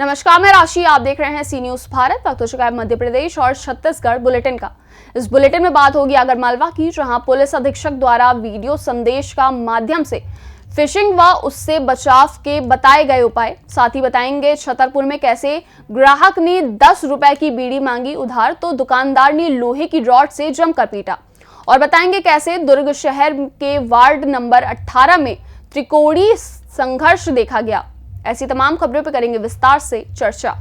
नमस्कार, मैं राशि। आप देख रहे हैं सी न्यूज भारत। वक्त हो चुका है मध्य प्रदेश और छत्तीसगढ़ बुलेटिन का। इस बुलेटिन में बात होगी आगरमालवा की, जहां पुलिस अधीक्षक द्वारा वीडियो संदेश का माध्यम से फिशिंग व उससे बचाव के बताए गए उपाय। साथ ही बताएंगे छतरपुर में कैसे ग्राहक ने 10 रुपए की बीड़ी मांगी उधार तो दुकानदार ने लोहे की रॉड से जमकर पीटा। और बताएंगे कैसे दुर्ग शहर के वार्ड नंबर 18 में त्रिकोणीय संघर्ष देखा गया। ऐसी तमाम खबरों पर करेंगे विस्तार से चर्चा।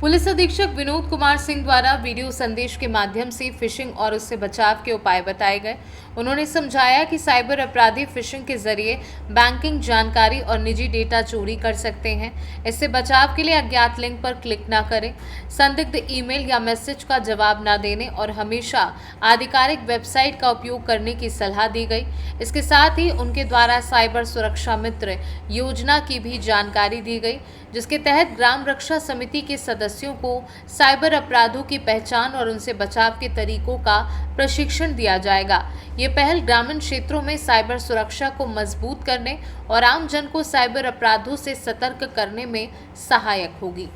पुलिस अधीक्षक विनोद कुमार सिंह द्वारा वीडियो संदेश के माध्यम से फिशिंग और उससे बचाव के उपाय बताए गए। उन्होंने समझाया कि साइबर अपराधी फिशिंग के जरिए बैंकिंग जानकारी और निजी डेटा चोरी कर सकते हैं। इससे बचाव के लिए अज्ञात लिंक पर क्लिक न करें, संदिग्ध ईमेल या मैसेज का जवाब न देने और हमेशा आधिकारिक वेबसाइट का उपयोग करने की सलाह दी गई। इसके साथ ही उनके द्वारा साइबर सुरक्षा मित्र योजना की भी जानकारी दी गई, जिसके तहत ग्राम रक्षा समिति के सदस्यों को साइबर अपराधों की पहचान और उनसे बचाव के तरीकों का प्रशिक्षण दिया जाएगा। ये पहल ग्रामीण क्षेत्रों में साइबर सुरक्षा को मजबूत करने और आम जन को साइबर अपराधों से सतर्क करने में सहायक होगी।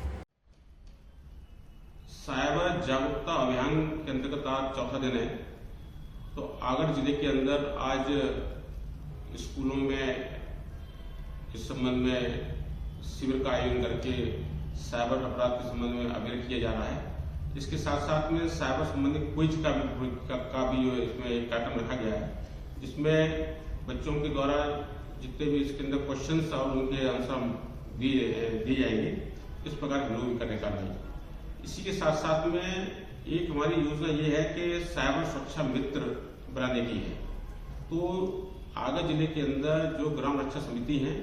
साइबर जागरूकता अभियान के अंतर्गत आज चौथा दिन है। तो आगर जिले के अंदर आज स्कूलों में इस संबंध में शिविर का आयोजन करके साइबर अपराध के संबंध में अवगत किया जा रहा है। इसके साथ साथ में साइबर संबंधी क्विज का भी जो इसमें एक कार्यक्रम रखा गया है, जिसमें बच्चों के द्वारा जितने भी इसके अंदर क्वेश्चंस और उनके आंसर दिए जाएंगे, इस प्रकार के लोग करने का नहीं। इसी के साथ साथ में एक हमारी योजना ये है कि साइबर सुरक्षा मित्र बनाने की है। तो आगर जिले के अंदर जो ग्राम रक्षा समिति है,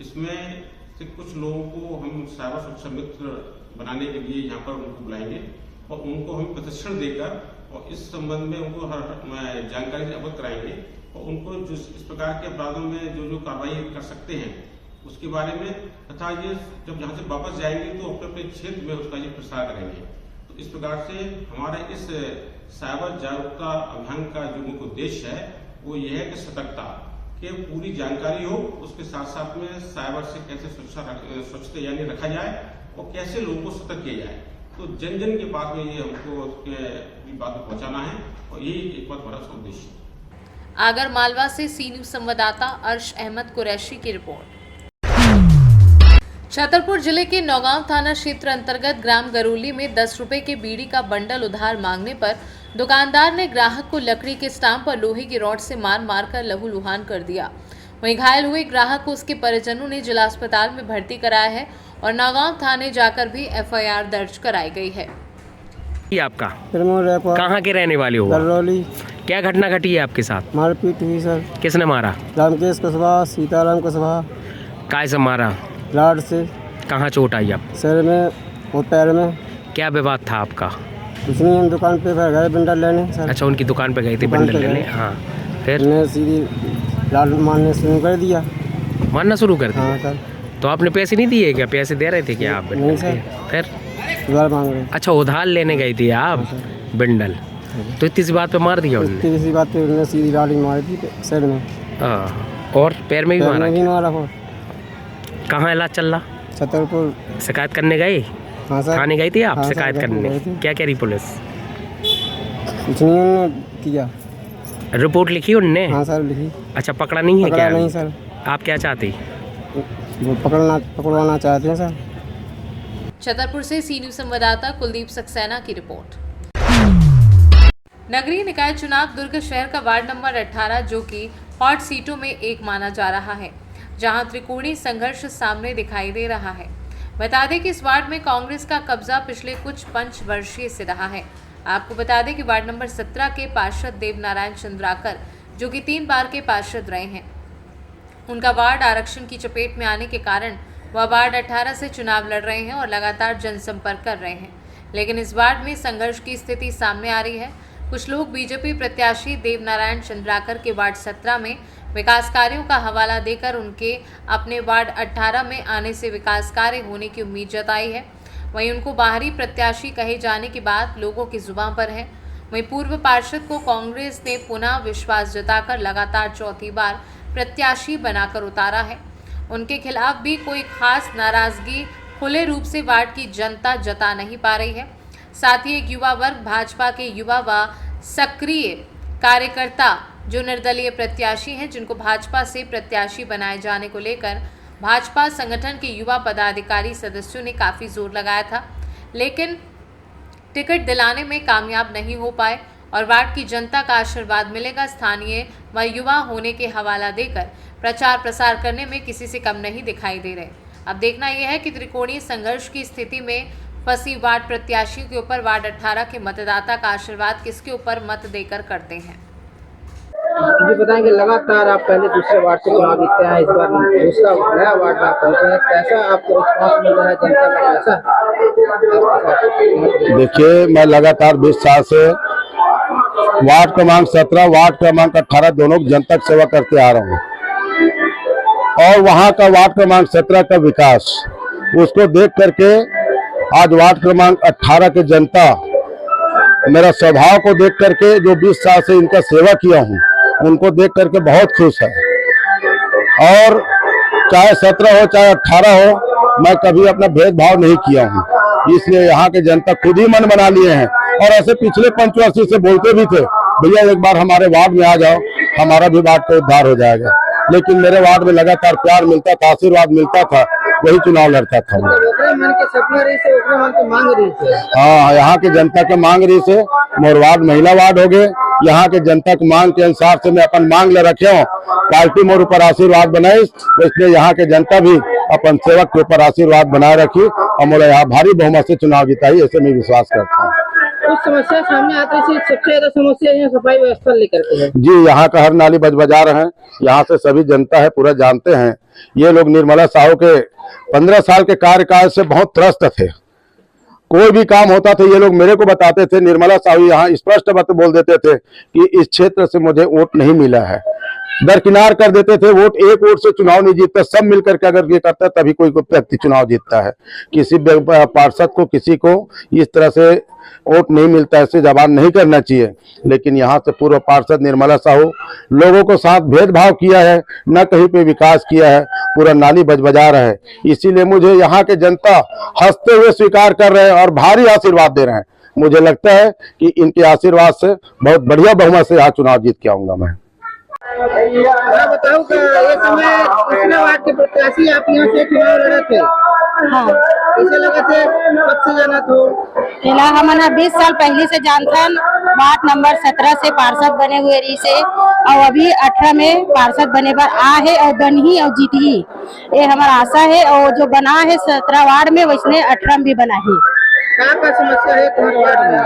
इसमें से कुछ लोगों को हम साइबर सुरक्षा मित्र बनाने के लिए यहाँ पर उनको बुलाएंगे और उनको हम प्रशिक्षण देकर और इस संबंध में उनको हर जानकारी से अवगत कराएंगे और उनको जो इस प्रकार के अपराधों में जो कार्रवाई कर सकते हैं उसके बारे में, तथा ये जब यहाँ से वापस जाएंगे तो अपने अपने क्षेत्र में उसका ये प्रसार करेंगे। तो इस प्रकार से हमारा इस साइबर जागरूकता अभियान का जो मुख्य उद्देश्य है वो ये है कि सतर्कता के पूरी जानकारी हो, उसके साथ साथ में साइबर से कैसे स्वच्छता यानी रखा जाए और कैसे लोगों को सतर्क किया जाए। तो जन जन के पास में ये हमको उसके बात को पहुंचाना है और यही एक बहुत बड़ा उद्देश्य है। आगरमालवा से सी न्यूज संवाददाता अर्श अहमद कुरैशी की रिपोर्ट। छतरपुर जिले के नौगांव थाना क्षेत्र अंतर्गत ग्राम गरोली में 10 रुपए के बीड़ी का बंडल उधार मांगने पर दुकानदार ने ग्राहक को लकड़ी के स्टाम्प और लोहे की रॉड से मार कर लहूलुहान कर दिया। वहीं घायल हुए ग्राहक को उसके परिजनों ने जिला अस्पताल में भर्ती कराया है और नौगांव थाने जाकर भी FIR दर्ज कराई गई है। आपका कहाँ के रहने वाले हो? गरोली। क्या घटना घटी है आपके साथ? मारपीट हुई सर। किसने मारा? रामकेश कुशवाहा, सीताराम कुशवाहा। काय से मारा? लाड से। कहाँ चोट आई आप? सर में और पैर में। क्या विवाद था आपका? कुछ नहीं, हम दुकान पे गए बंडल लेने सर। अच्छा, उनकी दुकान पे गए थे बंडल लेने। हाँ, फिर सीधी लाल मारने शुरू कर दिया। मारना शुरू कर दिया? हाँ सर। तो आपने पैसे नहीं दिए क्या? पैसे दे रहे थे क्या आप? नहीं सर। फिर उधार मांग रहे। अच्छा, उधार लेने गई थी आप बंडल, तो इतनी सी बात पे मार दिया उन्होंने? इसी बात पे उन्होंने सीधी लाल मारी थी सर में। और पैर में भी मारा? कहाँ इलाज चल रहा? छतरपुर। शिकायत करने गए? हाँ सर। थाने गई थी आप? हाँ शिकायत करने क्या कह रही पुलिस? कुछ नहीं उन्होंने किया। रिपोर्ट लिखी उनने? हाँ सर लिखी। अच्छा, पकड़ा नहीं है क्या? नहीं सर। आप क्या चाहते? वो पकड़वाना चाहते हैं सर। छतरपुर से सी न्यूज संवाददाता कुलदीप सक्सेना की रिपोर्ट। नगरीय निकाय चुनाव दुर्ग शहर का वार्ड नंबर 18 जो कि हॉट सीटों में एक माना जा रहा है, जहां त्रिकोणीय संघर्ष सामने दिखाई दे रहा है। बता दें कि इस वार्ड में कांग्रेस का कब्जा पिछले कुछ पंचवर्षीय से रहा है। आपको बता दें कि वार्ड नंबर 17 के पार्षद देवनारायण चंद्राकर, जो कि 3 बार के पार्षद रहे हैं, उनका वार्ड आरक्षण की चपेट में आने के कारण वह वार्ड 18 से चुनाव लड़ रहे हैं और लगातार जनसंपर्क कर रहे हैं। लेकिन इस वार्ड में संघर्ष की स्थिति सामने आ रही है। कुछ लोग बीजेपी प्रत्याशी देवनारायण चंद्राकर के वार्ड 17 में विकास कार्यों का हवाला देकर उनके अपने वार्ड 18 में आने से विकास कार्य होने की उम्मीद जताई है। वहीं उनको बाहरी प्रत्याशी कहे जाने की बात लोगों की जुबान पर है। वहीं पूर्व पार्षद को कांग्रेस ने पुनः विश्वास जताकर लगातार चौथी बार प्रत्याशी बनाकर उतारा है। उनके खिलाफ भी कोई खास नाराजगी खुले रूप से वार्ड की जनता जता नहीं पा रही है। साथ ही एक युवा वर्ग, भाजपा के युवा व सक्रिय कार्यकर्ता जो निर्दलीय प्रत्याशी हैं, जिनको भाजपा से प्रत्याशी बनाए जाने को लेकर भाजपा संगठन के युवा पदाधिकारी सदस्यों ने काफ़ी जोर लगाया था, लेकिन टिकट दिलाने में कामयाब नहीं हो पाए और वार्ड की जनता का आशीर्वाद मिलेगा, स्थानीय व युवा होने के हवाला देकर प्रचार प्रसार करने में किसी से कम नहीं दिखाई दे रहे। अब देखना यह है कि त्रिकोणीय संघर्ष की स्थिति में फंसी वार्ड प्रत्याशियों के ऊपर वार्ड 18 के मतदाता का आशीर्वाद किसके ऊपर मत देकर करते हैं। मुझे बताएंगे, लगातार आप पहले दूसरे वार्ड से चुनाव जीतते हैं, इस बार दूसरा नया वार्ड में आप पहुंचे हैं, कैसा आपको रिस्पॉन्स मिल रहा है जनता का? कैसा? देखिए, मैं लगातार 20 साल से वार्ड क्रमांक 17, वार्ड क्रमांक 18 दोनों की जनता सेवा करते आ रहा हूँ और वहाँ का वार्ड क्रमांक 17 का विकास, उसको देख करके आज वार्ड क्रमांक 18 की जनता मेरा स्वभाव को देख करके, जो 20 साल से इनका सेवा किया हूँ, उनको देख करके बहुत खुश है। और चाहे 17 हो चाहे 18 हो, मैं कभी अपना भेदभाव नहीं किया हूँ, इसलिए यहाँ के जनता खुद ही मन बना लिए हैं। और ऐसे पिछले पंचवर्षीय से बोलते भी थे, भैया एक बार हमारे वार्ड में आ जाओ, हमारा भी वार्ड का उद्धार हो जाएगा। लेकिन मेरे वार्ड में लगातार प्यार मिलता था, आशीर्वाद मिलता था, वही चुनाव लड़ता था। हाँ, यहाँ के जनता के मांग रही से मोर वार्ड महिला वार्ड हो गए। यहाँ के जनता की मांग के अनुसार से मैं अपन मांग ले रखे हूँ, पार्टी मोर ऊपर आशीर्वाद बनाई, इसलिए यहाँ के जनता भी अपन सेवक के ऊपर आशीर्वाद बनाए रखी और मोरा यहाँ भारी बहुमत से चुनाव जिताई, ऐसे मैं विश्वास करता हूँ। कुछ समस्या सामने आती है, सबसे ज्यादा समस्या यहाँ सफाई व्यवस्था लेकर के है। जी, यहाँ का हर नाली बजा रहे हैं, यहाँ से सभी जनता है पूरा जानते हैं। ये लोग निर्मला साहू के 15 साल के कार्यकाल से बहुत त्रस्त थे। कोई भी काम होता था ये लोग मेरे को बताते थे। निर्मला साहू यहाँ स्पष्ट बात बोल देते थे कि इस क्षेत्र से मुझे वोट नहीं मिला है, दरकिनार कर देते थे। वोट एक वोट से चुनाव नहीं जीतता, सब मिलकर के अगर ये करता तभी कोई व्यक्ति चुनाव जीतता है। किसी पार्षद को, किसी को इस तरह से वोट नहीं मिलता, ऐसे जवाब नहीं करना चाहिए। लेकिन यहाँ से पूर्व पार्षद निर्मला साहू लोगों को साथ भेदभाव किया है, न कहीं पे विकास किया है, पूरा नाली बजा रहा है। इसीलिए मुझे यहाँ के जनता हंसते हुए स्वीकार कर रहे हैं और भारी आशीर्वाद दे रहे हैं। मुझे लगता है कि इनके आशीर्वाद से बहुत बढ़िया बहुमत से यहाँ चुनाव जीत के आऊंगा मैं। मैं बताऊं कि ये समय पिछले वार्ड के प्रत्याशी आप यहाँ से चुनाव लड़े थे। हाँ, कैसे लगे थे, कब से जाना था? फिलहाल हमारा 20 साल पहले से जानथन, वार्ड नंबर 17 से पार्षद बने हुए रही से और अभी 18 में पार्षद बने पर आ है और बन ही और जीत ही, ये हमारा आशा है। और जो बना है 17 वार्ड में, वैसने 18 में भी बना है। क्या समस्या है तुम्हारे वार्ड में?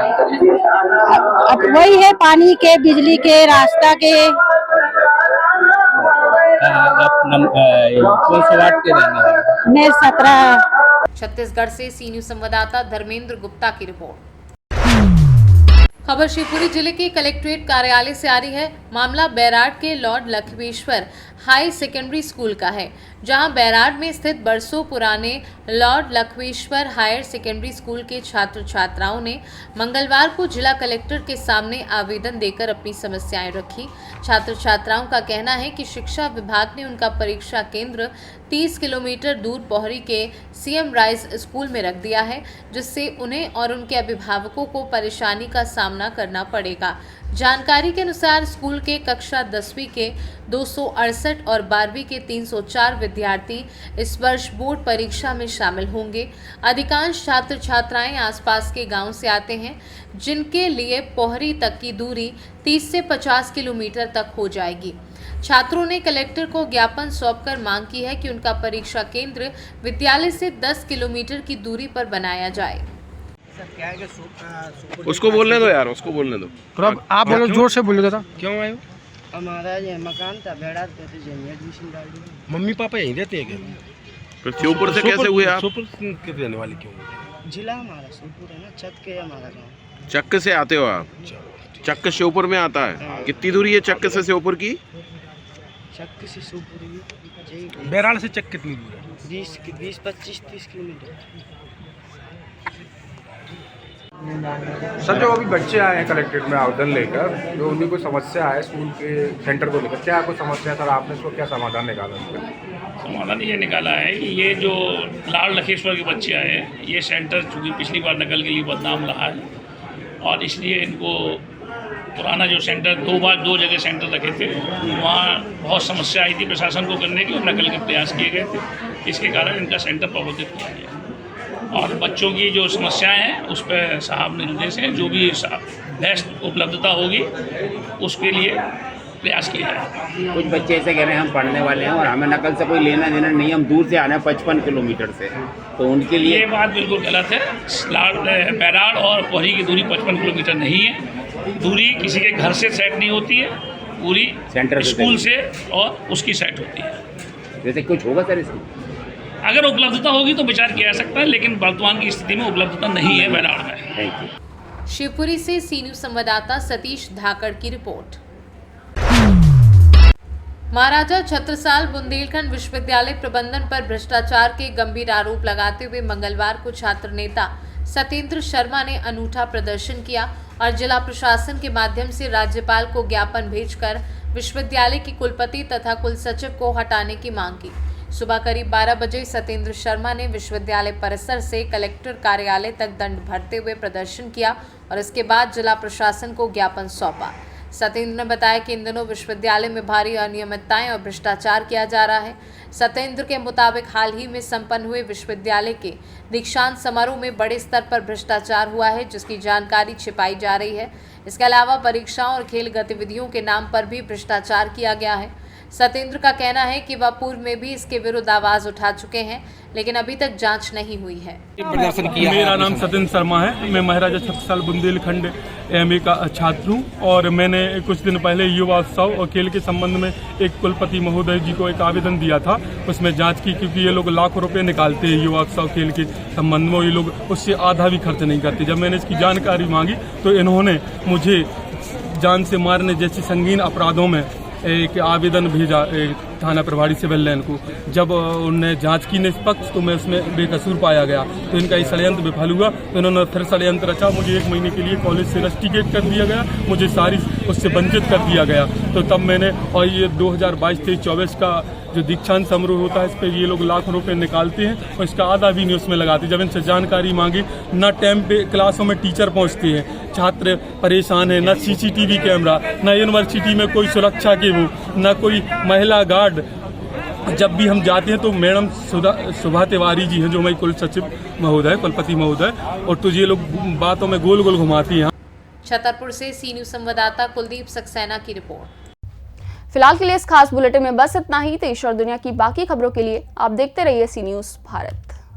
अब वही है, पानी के, बिजली के, रास्ता के। आप कौन से वार्ड के रहने वाले? मैं 17। छत्तीसगढ़ से सी न्यूज संवाददाता धर्मेंद्र गुप्ता की रिपोर्ट। खबर शिवपुरी जिले के कलेक्ट्रेट कार्यालय से आ रही है। मामला बैराड के Lord Lakshmeshwar high secondary school का है, जहां बैराड में स्थित बरसों पुराने Lord Lakshmeshwar higher secondary school के छात्र छात्राओं ने मंगलवार को जिला कलेक्टर के सामने आवेदन देकर अपनी समस्याएं रखी। छात्र छात्राओं का कहना है कि शिक्षा विभाग ने उनका परीक्षा केंद्र 30 किलोमीटर दूर पोहरी के सीएम राइस स्कूल में रख दिया है, जिससे उन्हें और उनके अभिभावकों को परेशानी का सामना करना पड़ेगा। जानकारी के अनुसार स्कूल के कक्षा 10वीं के 268 और 12वीं के 304 विद्यार्थी इस वर्ष बोर्ड परीक्षा में शामिल होंगे। अधिकांश छात्र छात्राएं आसपास के गांव से आते हैं, जिनके लिए पोहरी तक की दूरी 30 से 50 किलोमीटर तक हो जाएगी। छात्रों ने कलेक्टर को ज्ञापन सौंपकर मांग की है कि उनका परीक्षा केंद्र विद्यालय से 10 किलोमीटर की दूरी पर बनाया जाए। उसको बोलने दो यार, उसको बोलने दो। तो अब आप बोलो, जोर से बोलो दादा। क्यों आए हो? हमारा ये मकान था बेड़ा, एडमिशन डाल दिया। मम्मी पापा यहीं रहते हैं क्या? फिर शिवपुर से कैसे हुए आप? शिवपुर के रहने वाले क्यों? जिला हमारा शिवपुर है ना, चक के हमारा गाँव। चक्क से आते हो आप? चक्क शिवपुर में आता है। कितनी दूरी है चक्क से शिवपुर की? चक से शिवपुर बैराड़ से चक कितनी दूर है? 20, 25, 30 किलोमीटर। सर, जो अभी बच्चे आए हैं कलेक्ट्रेट में आवेदन लेकर, जो उन्हीं को समस्या है स्कूल के सेंटर को लेकर, क्या कोई समस्या है सर? आपने इसको क्या समाधान निकाला? समाधान ये निकाला है कि ये जो लाल लखेश्वर के बच्चे आए हैं, ये सेंटर चूँकि पिछली बार नकल के लिए बदनाम रहा है और इसलिए इनको पुराना जो सेंटर दो जगह सेंटर रखे थे, वहाँ बहुत समस्या आई थी प्रशासन को करने की और नकल के प्रयास किए गए थे। इसके कारण इनका सेंटर प्रवर्तित किया गया और बच्चों की जो समस्याएं हैं उस पर साहब निर्देश हैं, जो भी बेस्ट उपलब्धता होगी उसके लिए प्रयास किया जाए। कुछ बच्चे ऐसे कह रहे हैं हम पढ़ने वाले हैं और हमें नकल से कोई लेना देना नहीं, हम दूर से आना है 55 किलोमीटर से, तो उनके लिए ये बात बिल्कुल गलत है। बैराड़ और पोहरी की दूरी 55 किलोमीटर नहीं है। दूरी किसी के घर से सेट नहीं होती है, पूरी सेंटर स्कूल से और उसकी सेट होती है। जैसे कुछ होगा सर इसमें, अगर उपलब्धता होगी तो विचार किया जा सकता है, लेकिन वर्तमान की स्थिति में उपलब्धता नहीं है बैराड़ में। Thank you. शिवपुरी से सी न्यूज़ संवाददाता सतीश धाकड़ की रिपोर्ट। महाराजा छत्रसाल बुंदेलखंड विश्वविद्यालय प्रबंधन पर भ्रष्टाचार के गंभीर आरोप लगाते हुए मंगलवार को छात्र नेता सत्येंद्र शर्मा ने अनूठा प्रदर्शन किया और जिला प्रशासन के माध्यम से राज्यपाल को ज्ञापन भेजकर विश्वविद्यालय के कुलपति तथा कुलसचिव को हटाने की मांग की। सुबह करीब 12 बजे सत्येंद्र शर्मा ने विश्वविद्यालय परिसर से कलेक्टर कार्यालय तक दंड भरते हुए प्रदर्शन किया और इसके बाद जिला प्रशासन को ज्ञापन सौंपा। सत्येंद्र ने बताया कि इन दिनों विश्वविद्यालय में भारी अनियमितताएं और भ्रष्टाचार किया जा रहा है। सत्येंद्र के मुताबिक हाल ही में संपन्न हुए विश्वविद्यालय के दीक्षांत समारोह में बड़े स्तर पर भ्रष्टाचार हुआ है, जिसकी जानकारी छिपाई जा रही है। इसके अलावा परीक्षाओं और खेल गतिविधियों के नाम पर भी भ्रष्टाचार किया गया है। सत्येंद्र का कहना है कि वह पूर्व में भी इसके विरुद्ध आवाज उठा चुके हैं, लेकिन अभी तक जांच नहीं हुई है। प्रदर्शन किया। मेरा नाम सत्येंद्र शर्मा है। मैं महाराजा छत्रसाल बुंदेलखंड एमए का छात्र हूँ और मैंने कुछ दिन पहले युवा उत्सव और खेल के संबंध में एक कुलपति महोदय जी को एक आवेदन दिया था। उसमें जांच की, क्योंकि ये लोग लाखों रुपए निकालते हैं युवा उत्सव खेल के संबंध में, ये लोग उससे आधा भी खर्च नहीं करते। जब मैंने इसकी जानकारी मांगी तो इन्होंने मुझे जान से मारने जैसे संगीन अपराधों में एक आवेदन भेजा थाना प्रभारी सिविल लाइन को। जब उन्होंने जांच की निष्पक्ष तो मैं उसमें बेकसूर पाया गया, तो इनका ये षड्यंत्र विफल हुआ। तो इन्होंने फिर षड्यंत्र रचा, मुझे 1 महीने के लिए कॉलेज से रस्टिकेट कर दिया गया, मुझे सारी उससे वंचित कर दिया गया। तो तब मैंने, और ये 2022-23-24 का जो दीक्षांत समारोह होता है, इस पर ये लोग लाखों रुपए निकालते हैं और इसका आधा भी नहीं उसमें लगाते। जब इनसे जानकारी मांगी, न टाइम पे क्लासों में टीचर पहुंचते हैं, छात्र परेशान है, न CCTV कैमरा, न यूनिवर्सिटी में कोई सुरक्षा के वो, न कोई महिला गार्ड। जब भी हम जाते हैं तो मैडम सुभा तिवारी जी हैं, जो हमारी कुल सचिव महोदय, कुलपति महोदय, और तो ये लोग बातों में गोल गोल घुमाती हैं। छतरपुर से सी न्यूज़ संवाददाता कुलदीप सक्सेना की रिपोर्ट। फिलहाल के लिए इस खास बुलेटिन में बस इतना ही। देश और दुनिया की बाकी खबरों के लिए आप देखते रहिए सी न्यूज़ भारत।